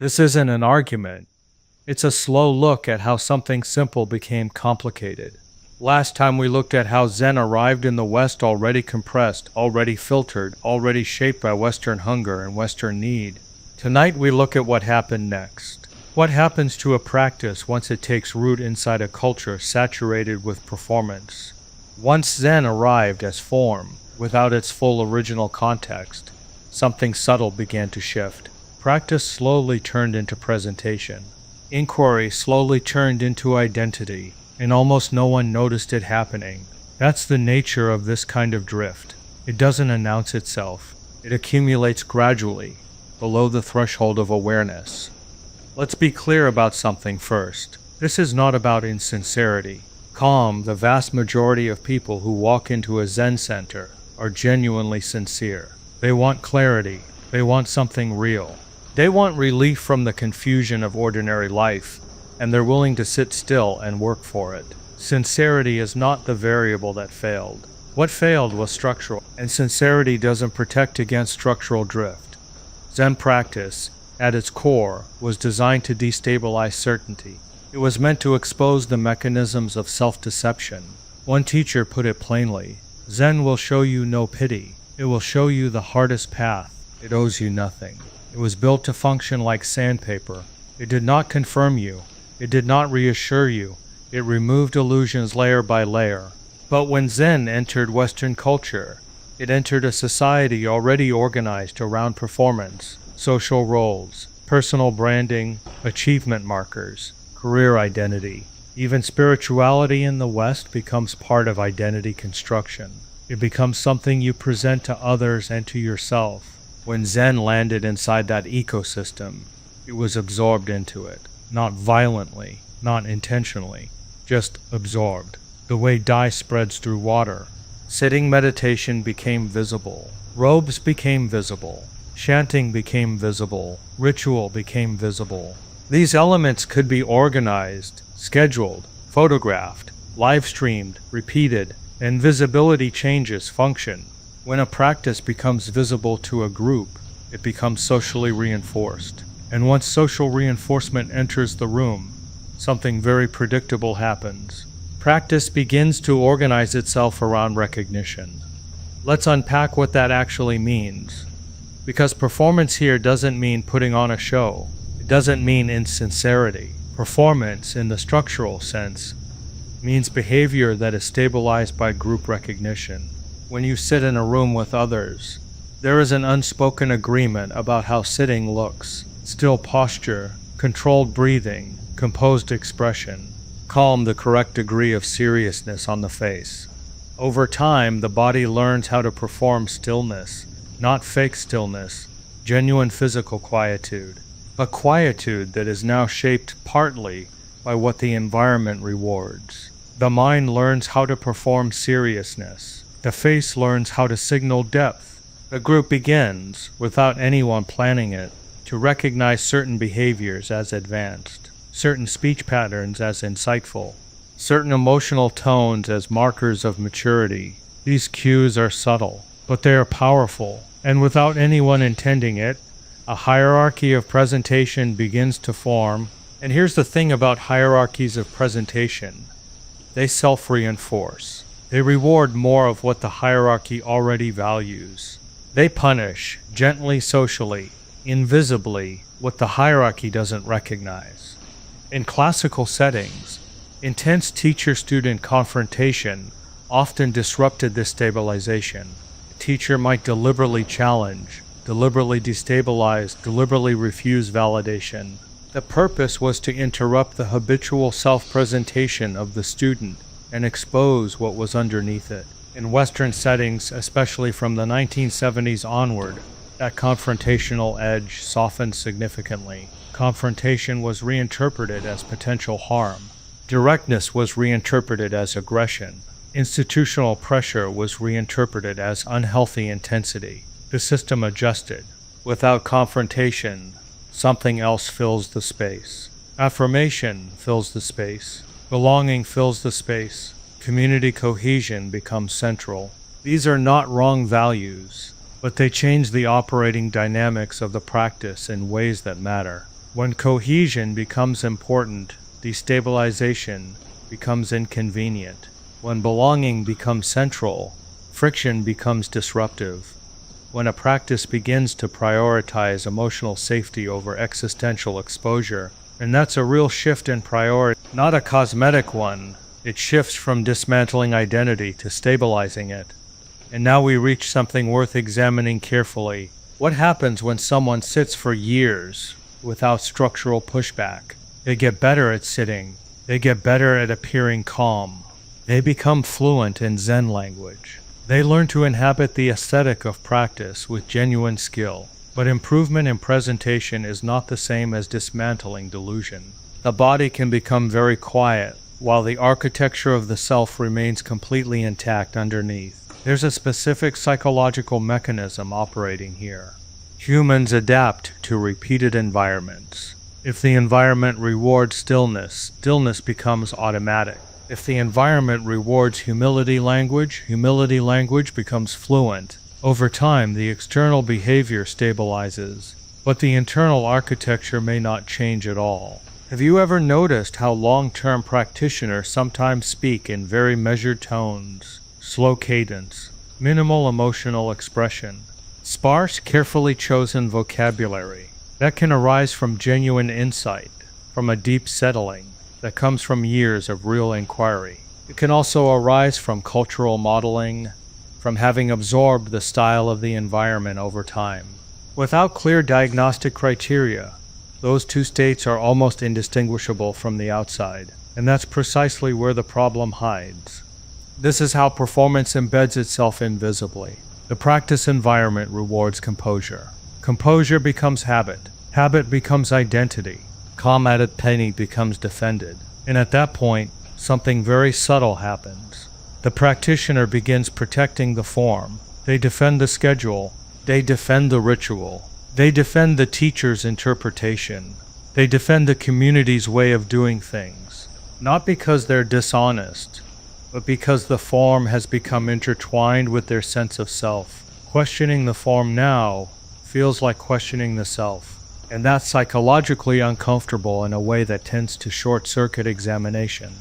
This isn't an argument. It's a slow look at how something simple became complicated. Last time we looked at how Zen arrived in the West already compressed, already filtered, already shaped by Western hunger and Western need. Tonight we look at what happened next. What happens to a practice once it takes root inside a culture saturated with performance? Once Zen arrived as form, without its full original context, something subtle began to shift. Practice slowly turned into presentation. Inquiry slowly turned into identity, and almost no one noticed it happening. That's the nature of this kind of drift. It doesn't announce itself. It accumulates gradually, below the threshold of awareness. Let's be clear about something first. This is not about insincerity. Calm, the vast majority of people who walk into a Zen center are genuinely sincere. They want clarity. They want something real. They want relief from the confusion of ordinary life, and they're willing to sit still and work for it. Sincerity is not the variable that failed. What failed was structural, and sincerity doesn't protect against structural drift. Zen practice, at its core, was designed to destabilize certainty. It was meant to expose the mechanisms of self-deception. One teacher put it plainly, Zen will show you no pity. It will show you the hardest path. It owes you nothing. It was built to function like sandpaper. It did not confirm you. It did not reassure you. It removed illusions layer by layer. But when Zen entered Western culture, it entered a society already organized around performance, social roles, personal branding, achievement markers, career identity. Even spirituality in the West becomes part of identity construction. It becomes something you present to others and to yourself. When Zen landed inside that ecosystem, it was absorbed into it. Not violently, not intentionally, just absorbed. The way dye spreads through water. Sitting meditation became visible. Robes became visible. Chanting became visible. Ritual became visible. These elements could be organized, scheduled, photographed, live-streamed, repeated, and visibility changes function. When a practice becomes visible to a group, it becomes socially reinforced. And once social reinforcement enters the room, something very predictable happens. Practice begins to organize itself around recognition. Let's unpack what that actually means. Because performance here doesn't mean putting on a show. It doesn't mean insincerity. Performance, in the structural sense, means behavior that is stabilized by group recognition. When you sit in a room with others, there is an unspoken agreement about how sitting looks. Still posture, controlled breathing, composed expression, calm, the correct degree of seriousness on the face. Over time, the body learns how to perform stillness, not fake stillness, genuine physical quietude, but quietude that is now shaped partly by what the environment rewards. The mind learns how to perform seriousness. The face learns how to signal depth. The group begins, without anyone planning it, to recognize certain behaviors as advanced, certain speech patterns as insightful, certain emotional tones as markers of maturity. These cues are subtle, but they are powerful, and without anyone intending it, a hierarchy of presentation begins to form. And here's the thing about hierarchies of presentation. They self-reinforce. They reward more of what the hierarchy already values. They punish, gently, socially, invisibly, what the hierarchy doesn't recognize. In classical settings, intense teacher-student confrontation often disrupted this stabilization. A teacher might deliberately challenge, deliberately destabilize, deliberately refuse validation. The purpose was to interrupt the habitual self-presentation of the student and expose what was underneath it. In Western settings, especially from the 1970s onward, that confrontational edge softened significantly. Confrontation was reinterpreted as potential harm. Directness was reinterpreted as aggression. Institutional pressure was reinterpreted as unhealthy intensity. The system adjusted. Without confrontation, something else fills the space. Affirmation fills the space. Belonging fills the space. Community cohesion becomes central. These are not wrong values, but they change the operating dynamics of the practice in ways that matter. When cohesion becomes important, destabilization becomes inconvenient. When belonging becomes central, friction becomes disruptive. When a practice begins to prioritize emotional safety over existential exposure, and that's a real shift in priority, not a cosmetic one. It shifts from dismantling identity to stabilizing it. And now we reach something worth examining carefully. What happens when someone sits for years without structural pushback? They get better at sitting. They get better at appearing calm. They become fluent in Zen language. They learn to inhabit the aesthetic of practice with genuine skill. But improvement in presentation is not the same as dismantling delusion. The body can become very quiet, while the architecture of the self remains completely intact underneath. There's a specific psychological mechanism operating here. Humans adapt to repeated environments. If the environment rewards stillness, stillness becomes automatic. If the environment rewards humility language becomes fluent. Over time, the external behavior stabilizes, but the internal architecture may not change at all. Have you ever noticed how long-term practitioners sometimes speak in very measured tones, slow cadence, minimal emotional expression, sparse, carefully chosen vocabulary? That can arise from genuine insight, from a deep settling that comes from years of real inquiry. It can also arise from cultural modeling, from having absorbed the style of the environment over time. Without clear diagnostic criteria, those two states are almost indistinguishable from the outside, and that's precisely where the problem hides. This is how performance embeds itself invisibly. The practice environment rewards composure. Composure becomes habit. Habit becomes identity. Calm at a penny becomes defended. And at that point, something very subtle happens. The practitioner begins protecting the form. They defend the schedule. They defend the ritual. They defend the teacher's interpretation. They defend the community's way of doing things. Not because they're dishonest, but because the form has become intertwined with their sense of self. Questioning the form now feels like questioning the self. And that's psychologically uncomfortable in a way that tends to short-circuit examination.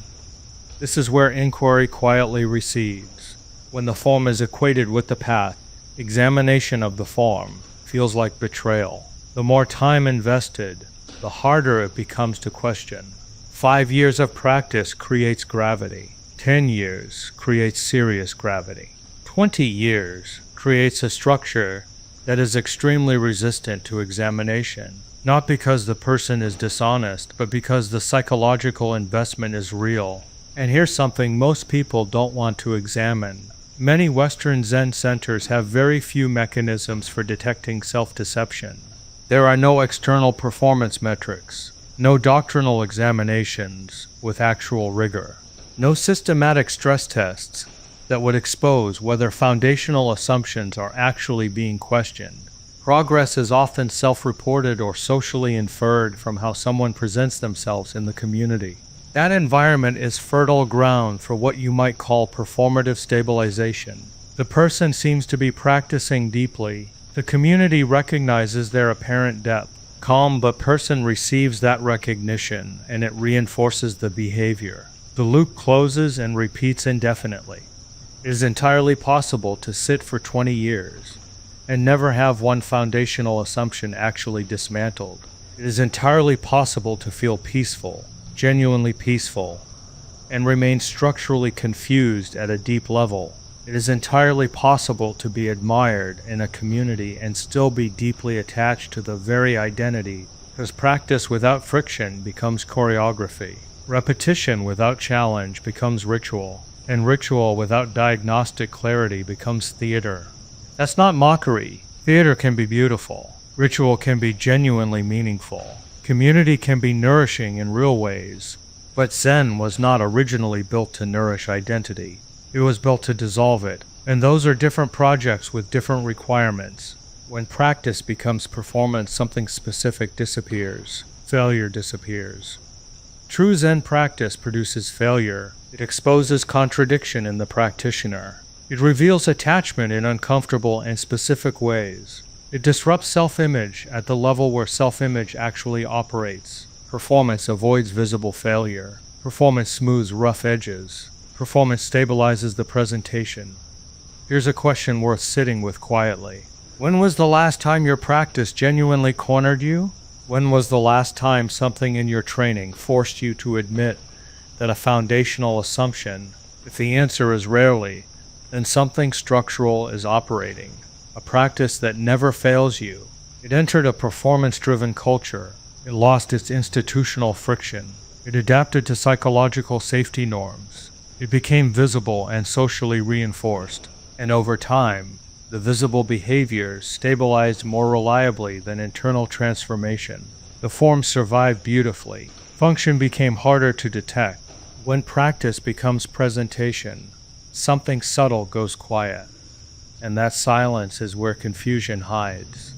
This is where inquiry quietly recedes. When the form is equated with the path, examination of the form feels like betrayal. The more time invested, the harder it becomes to question. 5 years of practice creates gravity. 10 years creates serious gravity. 20 years creates a structure that is extremely resistant to examination, not because the person is dishonest, but because the psychological investment is real. And here's something most people don't want to examine. Many Western Zen centers have very few mechanisms for detecting self-deception. There are no external performance metrics, no doctrinal examinations with actual rigor, no systematic stress tests that would expose whether foundational assumptions are actually being questioned. Progress is often self-reported or socially inferred from how someone presents themselves in the community. That environment is fertile ground for what you might call performative stabilization. The person seems to be practicing deeply. The community recognizes their apparent depth. Calm but person receives that recognition, and it reinforces the behavior. The loop closes and repeats indefinitely. It is entirely possible to sit for 20 years and never have one foundational assumption actually dismantled. It is entirely possible to feel peaceful, genuinely peaceful, and remain structurally confused at a deep level. It is entirely possible to be admired in a community and still be deeply attached to the very identity, because practice without friction becomes choreography. Repetition without challenge becomes ritual, and ritual without diagnostic clarity becomes theater. That's not mockery. Theater can be beautiful. Ritual can be genuinely meaningful. Community can be nourishing in real ways. But Zen was not originally built to nourish identity. It was built to dissolve it. And those are different projects with different requirements. When practice becomes performance, something specific disappears. Failure disappears. True Zen practice produces failure. It exposes contradiction in the practitioner. It reveals attachment in uncomfortable and specific ways. It disrupts self-image at the level where self-image actually operates. Performance avoids visible failure. Performance smooths rough edges. Performance stabilizes the presentation. Here's a question worth sitting with quietly. When was the last time your practice genuinely cornered you? When was the last time something in your training forced you to admit that a foundational assumption, if the answer is rarely, then something structural is operating, a practice that never fails you? It entered a performance-driven culture. It lost its institutional friction. It adapted to psychological safety norms. It became visible and socially reinforced. And over time, the visible behaviors stabilized more reliably than internal transformation. The forms survived beautifully. Function became harder to detect. When practice becomes presentation, something subtle goes quiet, and that silence is where confusion hides.